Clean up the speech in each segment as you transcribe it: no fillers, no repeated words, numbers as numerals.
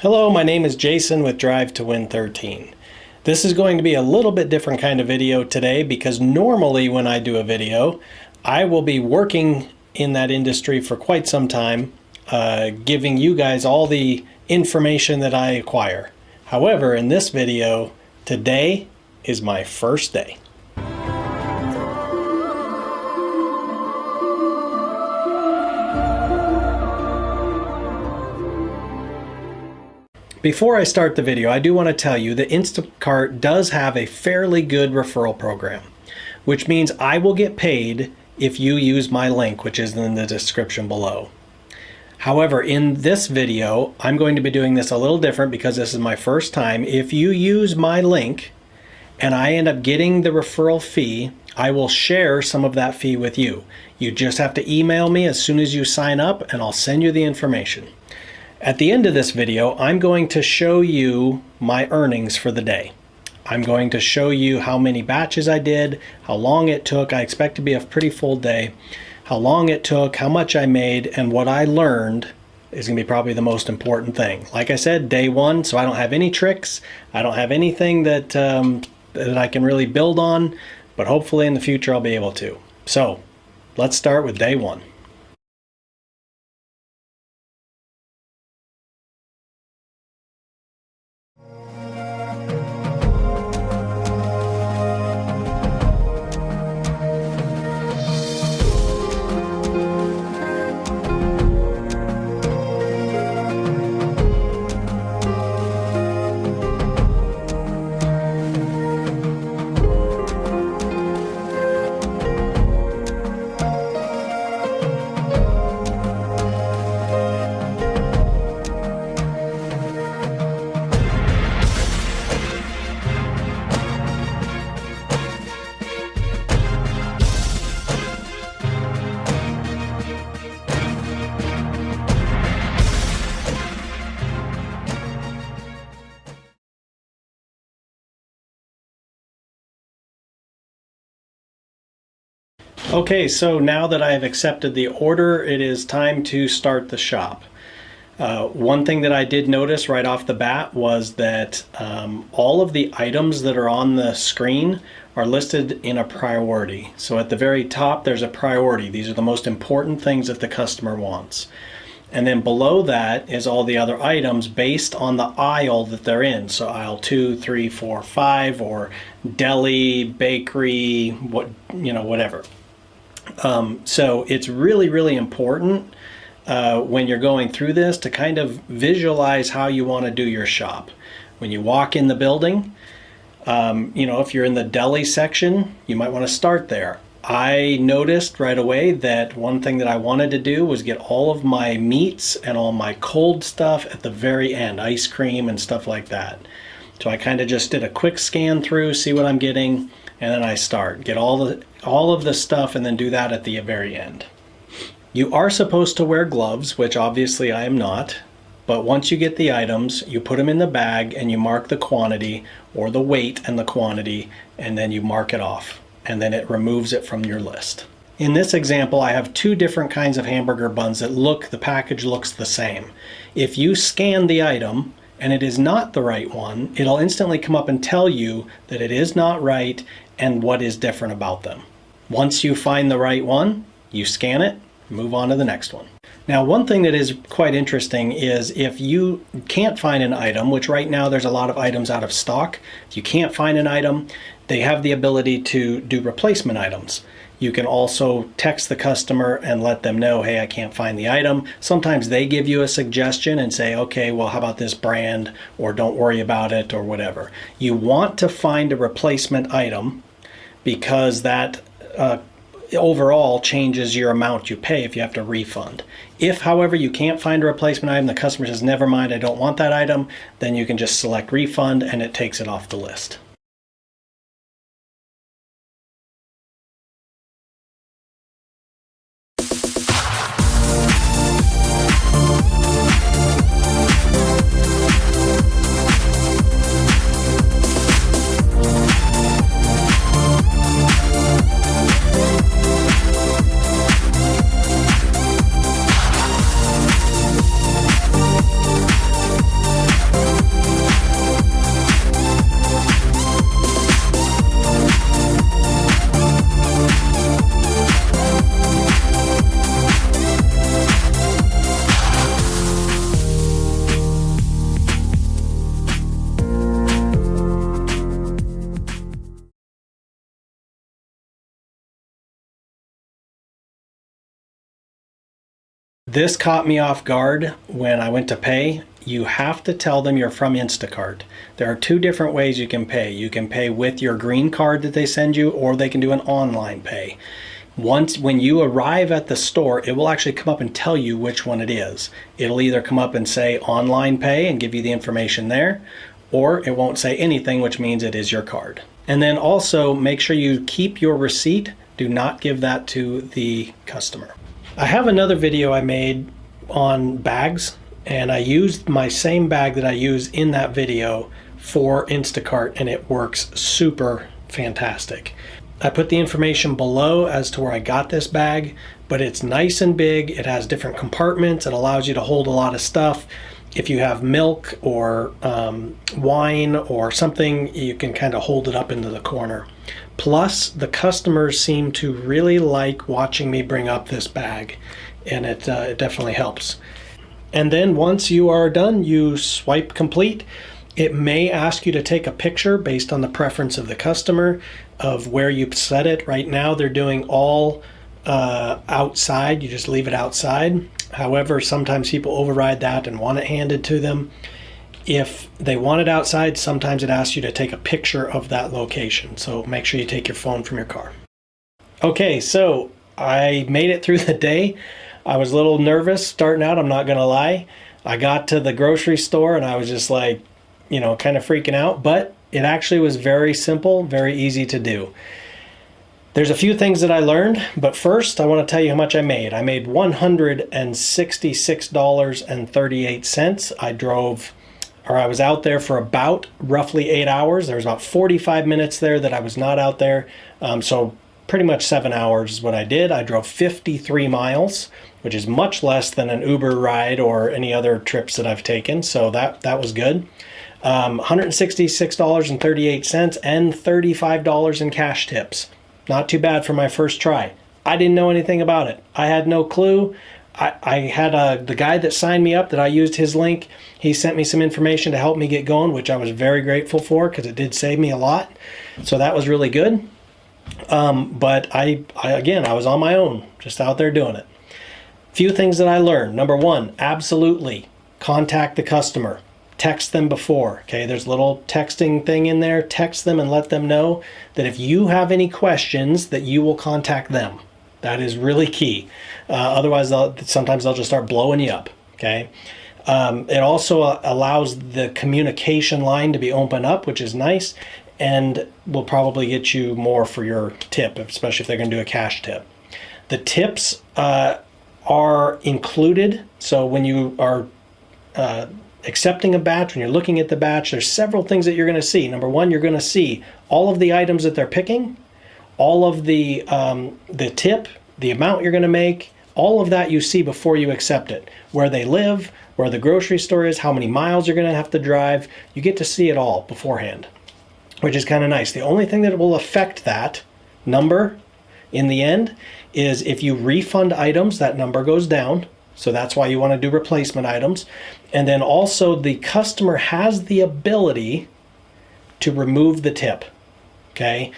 Hello, my name is Jason with Drive to Win 13. This is going to be a little bit different kind of video today because normally when I do a video, I will be working in that industry for quite some time, giving you guys all the information that I acquire. However, in this video, today is my first day. Before I start the video, I do want to tell you that Instacart does have a fairly good referral program, which means I will get paid if you use my link, which is in the description below. However, in this video, I'm going to be doing this a little different because this is my first time. If you use my link and I end up getting the referral fee, I will share some of that fee with you. You just have to email me as soon as you sign up and I'll send you the information. At the end of this video, I'm going to show you my earnings for the day. I'm going to show you how many batches I did, how long it took. I expect to be a pretty full day. How long it took, how much I made, and what I learned is going to be probably the most important thing. Like I said, day one, so I don't have any tricks. I don't have anything that I can really build on, but hopefully in the future I'll be able to. So let's start with day one. Okay, so now that I have accepted the order, it is time to start the shop. One thing that I did notice right off the bat was that all of the items that are on the screen are listed in a priority. So at the very top, there's a priority. These are the most important things that the customer wants. And then below that is all the other items based on the aisle that they're in. So aisle 2, 3, 4, 5, or deli, bakery, whatever. So it's really, really important when you're going through this to kind of visualize how you want to do your shop. When you walk in the building, if you're in the deli section, you might want to start there. I noticed right away that one thing that I wanted to do was get all of my meats and all my cold stuff at the very end, ice cream and stuff like that. So I kind of just did a quick scan through, see what I'm getting, and then I start. Get all of the stuff and then do that at the very end. You are supposed to wear gloves, which obviously I am not, but once you get the items, you put them in the bag and you mark the quantity or the weight and the quantity, and then you mark it off, and then it removes it from your list. In this example, I have two different kinds of hamburger buns that the package looks the same. If you scan the item and it is not the right one, it'll instantly come up and tell you that it is not right and what is different about them. Once you find the right one, you scan it, move on to the next one. Now, one thing that is quite interesting is if you can't find an item, which right now there's a lot of items out of stock, if you can't find an item, they have the ability to do replacement items. You can also text the customer and let them know, hey, I can't find the item. Sometimes they give you a suggestion and say, okay, well, how about this brand, or don't worry about it, or whatever. You want to find a replacement item because that overall changes your amount you pay if you have to refund. If, however, you can't find a replacement item, the customer says, never mind, I don't want that item, then you can just select refund and it takes it off the list. This caught me off guard when I went to pay. You have to tell them you're from Instacart. There are two different ways you can pay. You can pay with your green card that they send you, or they can do an online pay. When you arrive at the store, it will actually come up and tell you which one it is. It'll either come up and say online pay and give you the information there, or it won't say anything, which means it is your card. And then also make sure you keep your receipt. Do not give that to the customer. I have another video I made on bags, and I used my same bag that I use in that video for Instacart, and it works super fantastic. I put the information below as to where I got this bag, but it's nice and big. It has different compartments. It allows you to hold a lot of stuff. If you have milk or wine or something, you can kind of hold it up into the corner. Plus, the customers seem to really like watching me bring up this bag, and it definitely helps. And then once you are done, you swipe complete. It may ask you to take a picture based on the preference of the customer of where you set it. Right now, they're doing all outside. You just leave it outside. However, sometimes people override that and want it handed to them. If they want it outside, sometimes it asks you to take a picture of that location. So make sure you take your phone from your car. Okay, so I made it through the day. I was a little nervous starting out, I'm not gonna lie. I got to the grocery store and I was just like, kind of freaking out, but it actually was very simple, very easy to do. There's a few things that I learned, but first I want to tell you how much I made. I made $166.38. I was out there for about roughly 8 hours. There was about 45 minutes there that I was not out there. So pretty much 7 hours is what I did. I drove 53 miles, which is much less than an Uber ride or any other trips that I've taken. So that was good. $166.38 and $35 in cash tips. Not too bad for my first try. I didn't know anything about it. I had no clue. I had the guy that signed me up, that I used his link. He sent me some information to help me get going, which I was very grateful for because it did save me a lot. So that was really good. But I was on my own, just out there doing it. Few things that I learned. Number one, absolutely contact the customer. Text them before, okay? There's a little texting thing in there. Text them and let them know that if you have any questions, that you will contact them. That is really key. Otherwise, sometimes they'll just start blowing you up, okay? It also allows the communication line to be open up, which is nice, and will probably get you more for your tip, especially if they're gonna do a cash tip. The tips are included, so when you are accepting a batch, when you're looking at the batch, there's several things that you're going to see. Number one, you're going to see all of the items that they're picking, all of the tip, the amount you're going to make, all of that you see before you accept it. Where they live, where the grocery store is, how many miles you're going to have to drive. You get to see it all beforehand, which is kind of nice. The only thing that will affect that number in the end is if you refund items, that number goes down. So that's why you want to do replacement items. And then also the customer has the ability to remove the tip, okay?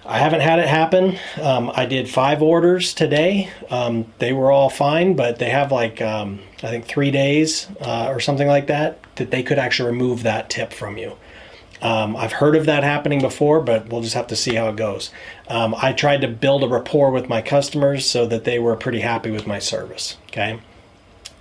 I haven't had it happen. I did 5 orders today. They were all fine, but they have I think 3 days or something like that they could actually remove that tip from you. I've heard of that happening before, but we'll just have to see how it goes. I tried to build a rapport with my customers so that they were pretty happy with my service, okay?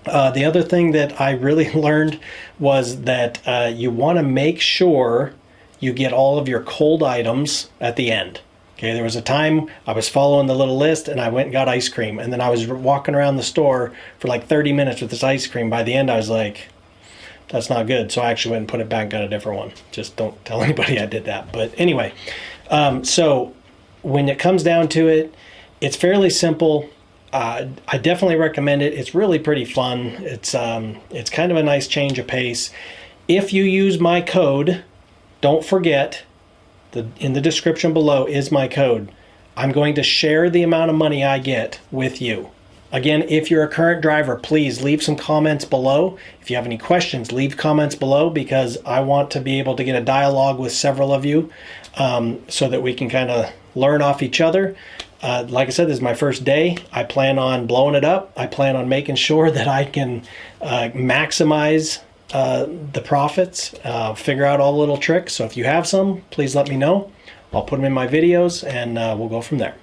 The other thing that I really learned was that you want to make sure you get all of your cold items at the end. Okay, there was a time I was following the little list and I went and got ice cream, and then I was walking around the store for like 30 minutes with this ice cream. By the end, I was like, that's not good. So I actually went and put it back and got a different one. Just don't tell anybody I did that. But anyway, so when it comes down to it, it's fairly simple. I definitely recommend it. It's really pretty fun. It's kind of a nice change of pace. If you use my code, don't forget, in the description below is my code. I'm going to share the amount of money I get with you. Again, if you're a current driver, please leave some comments below. If you have any questions, leave comments below, because I want to be able to get a dialogue with several of you so that we can kind of learn off each other. Like I said, this is my first day. I plan on blowing it up. I plan on making sure that I can maximize the profits, figure out all the little tricks. So if you have some, please let me know. I'll put them in my videos and we'll go from there.